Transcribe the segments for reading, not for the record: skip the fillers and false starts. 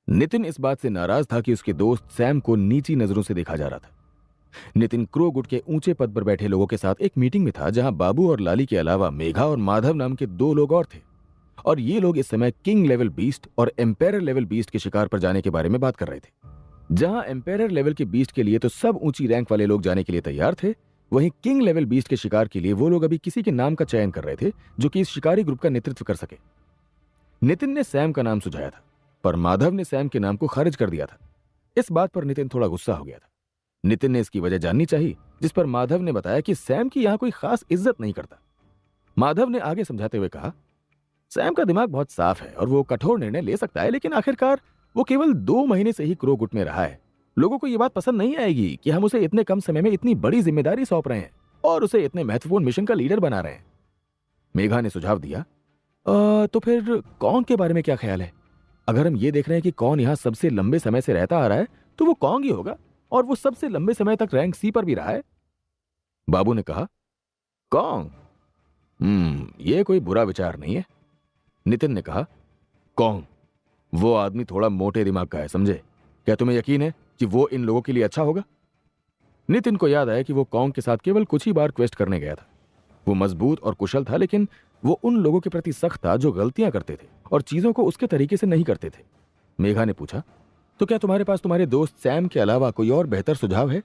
नितिन इस बात से नाराज था कि उसके दोस्त सैम को नीची नजरों से देखा जा रहा था। नितिन क्रो गुट के ऊंचे पद पर बैठे लोगों के साथ एक मीटिंग में था, जहां बाबू और लाली के अलावा मेघा और माधव नाम के 2 लोग और थे। और ये लोग इस समय किंग लेवल बीस्ट और एम्पायर लेवल बीस्ट के शिकार पर जाने के बारे में बात कर रहे थे। जहां एम्पायर लेवल के बीस्ट के लिए तो सब ऊंची रैंक वाले लोग जाने के लिए तैयार थे, वहीं किंग लेवल बीस्ट के शिकार के लिए वो लोग अभी किसी के नाम का चयन कर रहे थे जो कि इस शिकारी ग्रुप का नेतृत्व कर सके। नितिन ने सैम का नाम सुझाया था, पर माधव ने सैम के नाम को खारिज कर दिया था। इस बात पर नितिन थोड़ा गुस्सा हो गया था। नितिन ने इसकी वजह जाननी चाहिए, जिस पर माधव ने बताया कि सैम की यहां कोई खास इज्जत नहीं करता। माधव ने आगे समझाते हुए कहा, सैम का दिमाग बहुत साफ है और वो कठोर निर्णय ले सकता है, लेकिन आखिरकार वो केवल 2 महीने से ही क्रो गुट में रहा है। लोगों को ये बात पसंद नहीं आएगी कि हम उसे इतने कम समय में इतनी बड़ी जिम्मेदारी सौंप रहे हैं और उसे इतने महत्वपूर्ण मिशन का लीडर बना रहे हैं। मेघा ने सुझाव दिया, तो फिर कौन के बारे में क्या ख्याल है? अगर हम ये देख रहे हैं कि कौन यहां सबसे लंबे समय से रहता आ रहा है, तो वो कौन ही होगा, और वो सबसे लंबे समय तक रैंक सी पर भी रहा है। बाबू ने कहा, कौन? ये कोई बुरा विचार नहीं है। नितिन ने कहा, कौन? वो आदमी थोड़ा मोटे दिमाग का है, समझे? क्या तुम्हें यकीन है कि वो इन लोगों के लिए अच्छा होगा? नितिन को याद आया कि वो कौन के साथ केवल कुछ ही बार क्वेस्ट करने गया था। वो मजबूत और कुशल था, लेकिन वो उन लोगों के प्रति सख्त था जो गलतियां करते थे और चीजों को उसके तरीके से नहीं करते थे। मेघा ने पूछा, तो क्या तुम्हारे पास तुम्हारे दोस्त सैम के अलावा कोई और बेहतर सुझाव है?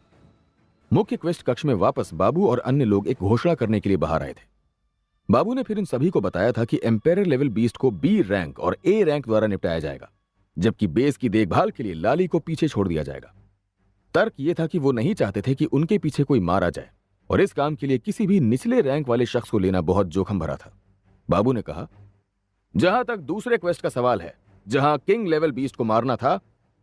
मुख्य क्वेस्ट कक्ष में वापस बाबू और अन्य लोग एक घोषणा करने के लिए बाहर आए थे। बाबू ने फिर इन सभी को बताया था कि एम्पायर लेवल बीस्ट को बी रैंक और ए रैंक द्वारा निपटाया जाएगा, जबकि बेस की देखभाल के लिए लाली को पीछे छोड़ दिया जाएगा। तर्क यह था कि वो नहीं चाहते थे कि उनके पीछे कोई मारा जाए, और इस काम के लिए किसी भी निचले रैंक वाले शख्स को लेना बहुत जोखिम भरा था। बाबू ने कहा, जहां तक दूसरे क्वेस्ट का सवाल है, जहां किंग लेवल बीस्ट को मारना था,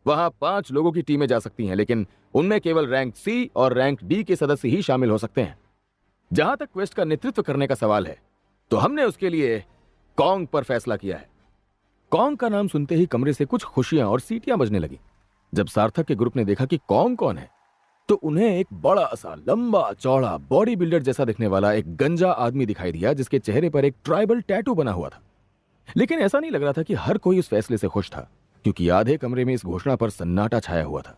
वहां 5 लोगों की टीमें जा सकती हैं, लेकिन उनमें केवल रैंक सी और रैंक डी के सदस्य ही शामिल हो सकते हैं। जहां तक क्वेस्ट का नेतृत्व करने का सवाल है, तो हमने उसके लिए कॉन्ग पर फैसला किया है। कॉन्ग का नाम सुनते ही कमरे से कुछ खुशियां और सीटियां बजने लगी। जब सार्थक के ग्रुप ने देखा कि कॉन्ग कौन है, तो उन्हें एक बड़ा सा लंबा चौड़ा बॉडी बिल्डर जैसा दिखने वाला एक गंजा आदमी दिखाई दिया, जिसके चेहरे पर एक ट्राइबल टैटू बना हुआ था। लेकिन ऐसा नहीं लग रहा था कि हर कोई उस फैसले से खुश था, क्योंकि आधे कमरे में इस घोषणा पर सन्नाटा छाया हुआ था।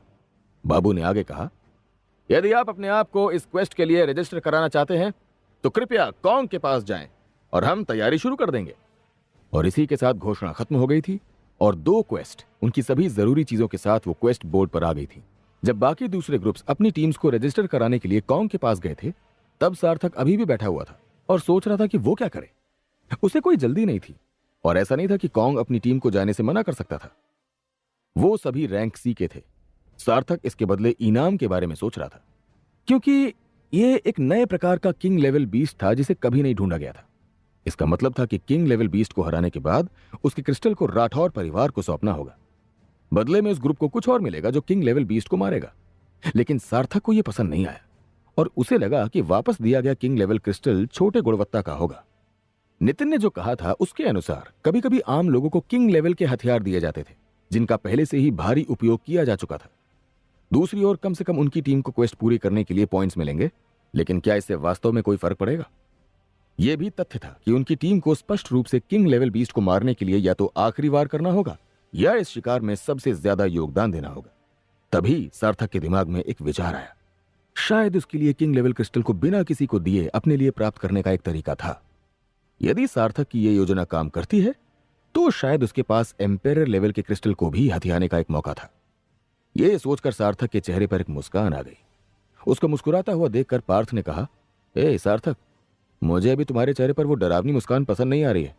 बाबू ने आगे कहा, यदि आप अपने आप को इस क्वेस्ट के लिए रजिस्टर कराना चाहते हैं, तो कृपया कॉन्ग के पास जाएं और हम तैयारी शुरू कर देंगे। और इसी के साथ घोषणा खत्म हो गई थी और 2 क्वेस्ट, उनकी सभी जरूरी चीजों के साथ, वो क्वेस्ट बोर्ड पर आ गई थी। जब बाकी दूसरे ग्रुप्स अपनी टीम्स को रजिस्टर कराने के लिए कॉन्ग के पास गए थे, तब सार्थक अभी भी बैठा हुआ था और सोच रहा था कि वो क्या करे। उसे कोई जल्दी नहीं थी, और ऐसा नहीं था कि कॉन्ग अपनी टीम को जाने से मना कर सकता था। वो सभी रैंक सी के थे। सार्थक इसके बदले इनाम के बारे में सोच रहा था, क्योंकि ये एक नए प्रकार का किंग लेवल बीस्ट था जिसे कभी नहीं ढूंढा गया था। इसका मतलब था कि किंग लेवल बीस्ट को हराने के बाद उसके क्रिस्टल को राठौर परिवार को सौंपना होगा। बदले में उस ग्रुप को कुछ और मिलेगा जो किंग लेवल बीस्ट को मारेगा। लेकिन सार्थक को यह पसंद नहीं आया और उसे लगा कि वापस दिया गया किंग लेवल क्रिस्टल छोटे गुणवत्ता का होगा। नितिन ने जो कहा था उसके अनुसार कभी कभी आम लोगों को किंग लेवल के हथियार दिए जाते थे, जिनका पहले से ही भारी उपयोग किया जा चुका था। दूसरी ओर कम से कम उनकी टीम को क्वेस्ट पूरी करने के लिए पॉइंट्स मिलेंगे, लेकिन क्या इससे वास्तव में कोई फर्क पड़ेगा? यह भी तथ्य था कि उनकी टीम को स्पष्ट रूप से किंग लेवल बीस्ट को मारने के लिए या तो आखिरी वार करना होगा या इस शिकार में सबसे ज्यादा योगदान देना होगा। तभी सार्थक के दिमाग में एक विचार आया। शायद उसके लिए किंग लेवल क्रिस्टल को बिना किसी को दिए अपने लिए प्राप्त करने का एक तरीका था। यदि सार्थक की यह योजना काम करती है, तो शायद उसके पास एम्पायर लेवल के क्रिस्टल को भी हथियाने का एक मौका था। यह सोचकर सार्थक के चेहरे पर एक मुस्कान आ गई। उसको मुस्कुराता हुआ देखकर पार्थ ने कहा, ए सार्थक, मुझे अभी तुम्हारे चेहरे पर वो डरावनी मुस्कान पसंद नहीं आ रही है।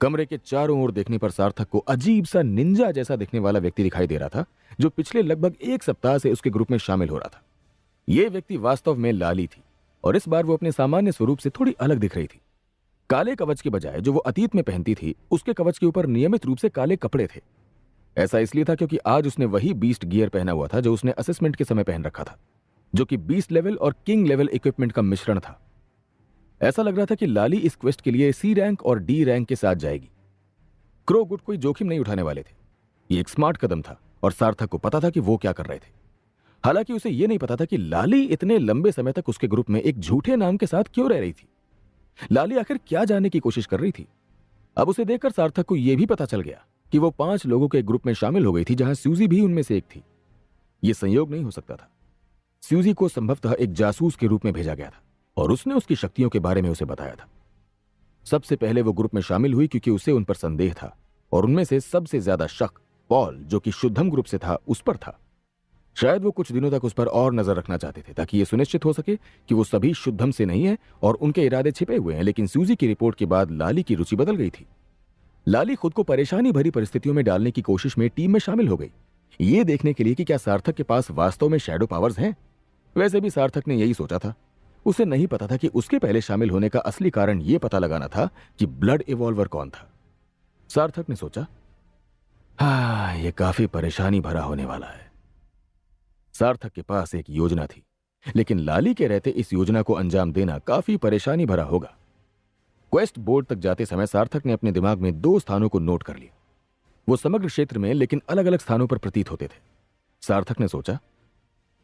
कमरे के चारों ओर देखने पर सार्थक को अजीब सा निंजा जैसा दिखने वाला व्यक्ति दिखाई दे रहा था, जो पिछले लगभग 1 सप्ताह से उसके ग्रुप में शामिल हो रहा था। यह व्यक्ति वास्तव में लाली थी, और इस बार वो अपने सामान्य स्वरूप से थोड़ी अलग दिख रही थी। काले कवच के बजाय जो वो अतीत में पहनती थी, उसके कवच के ऊपर नियमित रूप से काले कपड़े थे। ऐसा इसलिए था क्योंकि आज उसने वही बीस्ट गियर पहना हुआ था जो उसने असेसमेंट के समय पहन रखा था, जो कि बीस्ट लेवल और किंग लेवल इक्विपमेंट का मिश्रण था। ऐसा लग रहा था कि लाली इस क्वेस्ट के लिए सी रैंक और डी रैंक के साथ जाएगी। क्रो गुट कोई जोखिम नहीं उठाने वाले थे। ये एक स्मार्ट कदम था और सार्थक को पता था कि वो क्या कर रहे थे। हालांकि उसे यह नहीं पता था कि लाली इतने लंबे समय तक उसके ग्रुप में एक झूठे नाम के साथ क्यों रह रही थी। लाली आखिर क्या जानने की कोशिश कर रही थी। अब उसे देखकर सार्थक को यह भी पता चल गया कि वो 5 लोगों के ग्रुप में शामिल हो गई थी, जहां सूजी भी उनमें से एक थी। यह संयोग नहीं हो सकता था। सूजी को संभवतः एक जासूस के रूप में भेजा गया था और उसने उसकी शक्तियों के बारे में उसे बताया था। सबसे पहले वो ग्रुप में शामिल हुई क्योंकि उसे उन पर संदेह था, और उनमें से सबसे ज्यादा शक पॉल, जो कि शुद्धम ग्रुप से था, उस पर था। शायद वो कुछ दिनों तक उस पर और नजर रखना चाहते थे ताकि यह सुनिश्चित हो सके कि वो सभी शुद्धम से नहीं है और उनके इरादे छिपे हुए हैं। लेकिन सूजी की रिपोर्ट के बाद लाली की रुचि बदल गई थी। लाली खुद को परेशानी भरी परिस्थितियों में डालने की कोशिश में टीम में शामिल हो गई, ये देखने के लिए कि क्या सार्थक के पास वास्तव में शैडो पावर्स हैं। वैसे भी सार्थक ने यही सोचा था। उसे नहीं पता था कि उसके पहले शामिल होने का असली कारण यह पता लगाना था कि ब्लड इवॉल्वर कौन था। सार्थक ने सोचा, हाँ, यह काफी परेशानी भरा होने वाला है। सार्थक के पास एक योजना थी, लेकिन लाली के रहते इस योजना को अंजाम देना काफी परेशानी भरा होगा। क्वेस्ट बोर्ड तक जाते समय सार्थक ने अपने दिमाग में 2 स्थानों को नोट कर लिया। वो समग्र क्षेत्र में लेकिन अलग अलग स्थानों पर प्रतीत होते थे। सार्थक ने सोचा,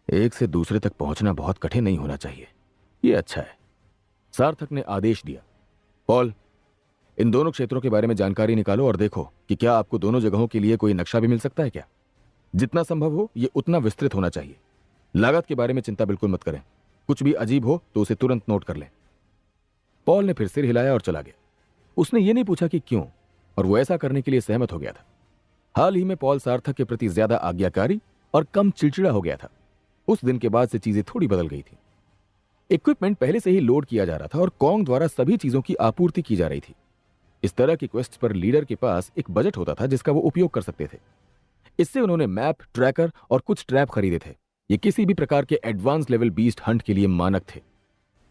एक से दूसरे तक पहुंचना बहुत कठिन नहीं होना चाहिए। यह अच्छा है। सार्थक ने आदेश दिया, पॉल, इन दोनों क्षेत्रों के बारे में जानकारी निकालो और देखो कि क्या आपको दोनों जगहों के लिए कोई नक्शा भी मिल सकता है क्या। जितना संभव हो यह उतना विस्तृत होना चाहिए। लागत के बारे में चिंता बिल्कुल मत करें। कुछ भी अजीब हो तो उसे तुरंत नोट कर लें। पॉल ने फिर सिर हिलाया और चला गया। उसने यह नहीं पूछा कि क्यों, और वो ऐसा करने के लिए सहमत हो गया था। हाल ही में पॉल सार्थक के प्रति ज्यादा आज्ञाकारी और कम चिड़चिड़ा हो गया था। उस दिन के बाद से चीजें थोड़ी बदल गई थी। इक्विपमेंट पहले से ही लोड किया जा रहा था और कॉन्ग द्वारा सभी चीजों की आपूर्ति की जा रही थी। इस तरह की क्वेस्ट पर लीडर के पास एक बजट होता था जिसका वो उपयोग कर सकते थे। इससे उन्होंने मैप, ट्रैकर और कुछ ट्रैप खरीदे थे। ये किसी भी प्रकार के एडवांस लेवल बीस्ट हंट के लिए मानक थे।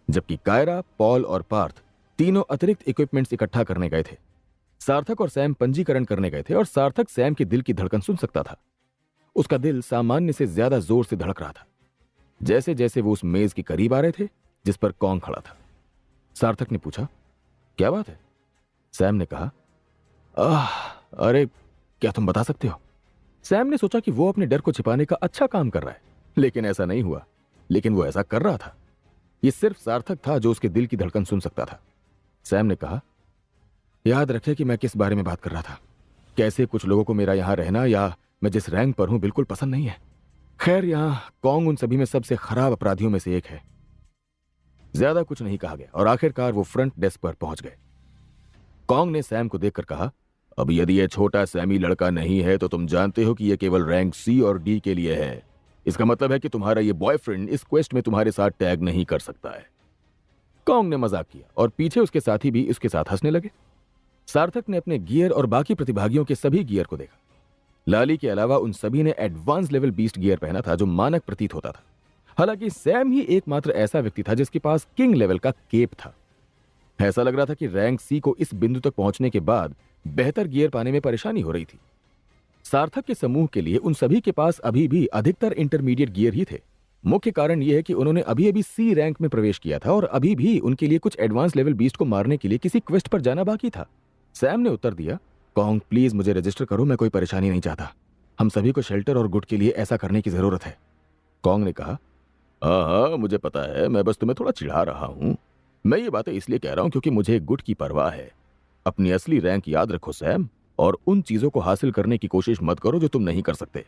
जबकि कायरा, पॉल और पार्थ तीनों अतिरिक्त इक्विपमेंट्स इकट्ठा करने गए थे। सार्थक और सैम पंजीकरण करने गए थे और सार्थक सैम के दिल की धड़कन सुन सकता था। उसका दिल सामान्य से ज्यादा जोर से धड़क रहा था जैसे जैसे वो उस मेज के करीब आ रहे थे जिस पर कॉन्ग खड़ा था। सार्थक ने पूछा, क्या बात है? सैम ने कहा, अरे क्या तुम बता सकते हो? सैम ने सोचा कि वो अपने डर को छिपाने का अच्छा काम कर रहा है, लेकिन ऐसा नहीं हुआ। लेकिन वो ऐसा कर रहा था। ये सिर्फ सार्थक था जो उसके दिल की धड़कन सुन सकता था। सैम ने कहा, याद रखे कि मैं किस बारे में बात कर रहा था। कैसे कुछ लोगों को मेरा यहां रहना या मैं जिस रैंक पर हूं बिल्कुल पसंद नहीं है। खैर, यहां कॉन्ग उन सभी में सबसे खराब अपराधियों में से एक है। ज्यादा कुछ नहीं कहा गया और आखिरकार वो फ्रंट डेस्क पर पहुंच गए। कॉन्ग ने सैम को देखकर कहा, अब यदि यह छोटा सैमी लड़का नहीं है तो तुम जानते हो कि यह केवल रैंक सी और डी के लिए है। इसका मतलब है कि तुम्हारा यह बॉयफ्रेंड इस क्वेस्ट में तुम्हारे साथ टैग नहीं कर सकता है। कॉन्ग ने मजाक किया और पीछे उसके साथी भी उसके साथ हंसने लगे। सार्थक ने अपने गियर और बाकी प्रतिभागियों के सभी गियर को देखा। लाली के अलावा उन सभी ने एडवांस लेवल बीस्ट गियर पहना था जो मानक प्रतीत होता था। हालांकि सैम ही एकमात्र ऐसा व्यक्ति था जिसके पास किंग लेवल का केप था। ऐसा लग रहा था कि रैंक सी को इस बिंदु तक पहुंचने के बाद बेहतर गियर पाने में परेशानी हो रही थी। सार्थक के समूह के लिए उन सभी के पास अभी भी अधिकतर इंटरमीडिएट गियर ही थे। मुख्य कारण यह है कि उन्होंने अभी अभी सी रैंक में प्रवेश किया था और अभी भी उनके लिए कुछ एडवांस लेवल बीस्ट को मारने के लिए किसी क्वेस्ट पर जाना बाकी था। सैम ने उत्तर दिया, कॉन्ग प्लीज मुझे रजिस्टर करो, मैं कोई परेशानी नहीं चाहता। हम सभी को शेल्टर और गुड के लिए ऐसा करने की जरूरत है। कॉन्ग ने कहा, हाँ मुझे पता है, मैं बस तुम्हें थोड़ा चिढ़ा रहा हूं। मैं ये बातें इसलिए कह रहा हूं क्योंकि मुझे गुड की परवाह है। अपनी असली रैंक याद रखो सैम, और उन चीजों को हासिल करने की कोशिश मत करो जो तुम नहीं कर सकते।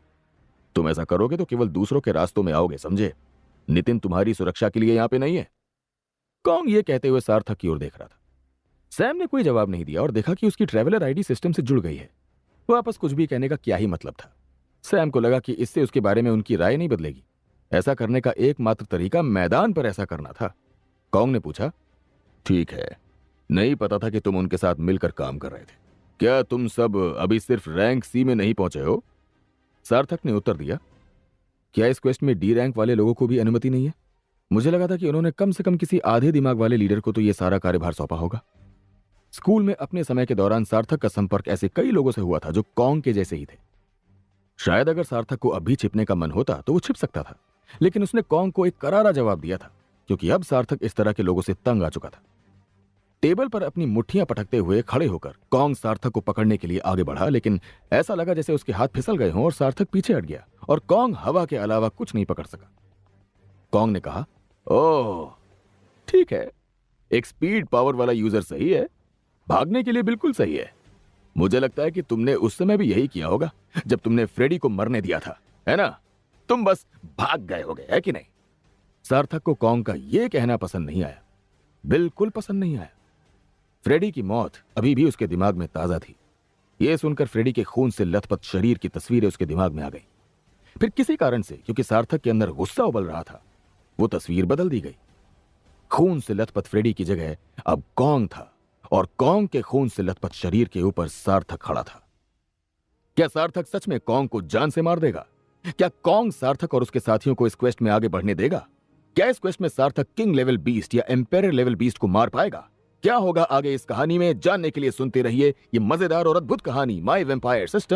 तुम ऐसा करोगे तो केवल दूसरों के रास्तों में आओगे, समझे? नितिन तुम्हारी सुरक्षा के लिए यहां पे नहीं है। कॉन्ग ये कहते हुए सार्थक की ओर देख रहा था। सैम ने कोई जवाब नहीं दिया और देखा कि उसकी ट्रैवलर आईडी सिस्टम से जुड़ गई है। वापस कुछ भी कहने का क्या ही मतलब था। सैम को लगा कि इससे उसके बारे में उनकी राय नहीं बदलेगी। ऐसा करने का एकमात्र तरीका मैदान पर ऐसा करना था। कॉन्ग ने पूछा, ठीक है, नहीं पता था कि तुम उनके साथ मिलकर काम कर रहे थे। क्या तुम सब अभी सिर्फ रैंक सी में नहीं पहुंचे हो? सार्थक ने उत्तर दिया, क्या इस क्वेस्ट में डी रैंक वाले लोगों को भी अनुमति नहीं है? मुझे लगा था कि उन्होंने कम से कम किसी आधे दिमाग वाले लीडर को तो यह सारा कार्यभार सौंपा होगा। स्कूल में अपने समय के दौरान सार्थक का संपर्क ऐसे कई लोगों से हुआ था जो कॉन्ग के जैसे ही थे। शायद अगर सार्थक को अभी छिपने का मन होता तो वो छिप सकता था, लेकिन उसने कॉन्ग को एक करारा जवाब दिया था क्योंकि अब सार्थक इस तरह के लोगों से तंग आ चुका था। टेबल पर अपनी मुट्ठियां पटकते हुए खड़े होकर कॉन्ग सार्थक को पकड़ने के लिए आगे बढ़ा, लेकिन ऐसा लगा जैसे उसके हाथ फिसल गए हों और सार्थक पीछे हट गया और कॉन्ग हवा के अलावा कुछ नहीं पकड़ सका। कॉन्ग ने कहा, ओह ठीक है, एक स्पीड पावर वाला यूजर सही है, भागने के लिए बिल्कुल सही है। मुझे लगता है कि तुमने उस समय भी यही किया होगा जब तुमने फ्रेडी को मरने दिया था, है ना? तुम बस भाग गए होगे, है कि नहीं? सार्थक को कॉन्ग का यह कहना पसंद नहीं आया, बिल्कुल पसंद नहीं आया। फ्रेडी की मौत अभी भी उसके दिमाग में ताजा थी। यह सुनकर फ्रेडी के खून से लथपथ शरीर की तस्वीरें उसके दिमाग में आ गई। फिर किसी कारण से, क्योंकि सार्थक के अंदर गुस्सा उबल रहा था, वो तस्वीर बदल दी गई। खून से लथपथ फ्रेडी की जगह अब कॉन्ग था, और कॉन्ग के खून से लथपथ शरीर के ऊपर सार्थक खड़ा था। क्या सार्थक सच में कॉन्ग को जान से मार देगा? क्या कॉन्ग सार्थक और उसके साथियों को इस क्वेस्ट में आगे बढ़ने देगा? क्या इस क्वेस्ट में सार्थक किंग लेवल बीस्ट या एम्पायर लेवल बीस्ट को मार पाएगा? क्या होगा आगे इस कहानी में, जानने के लिए सुनते रहिए ये मजेदार और अद्भुत कहानी माय वेम्पायर सिस्टम।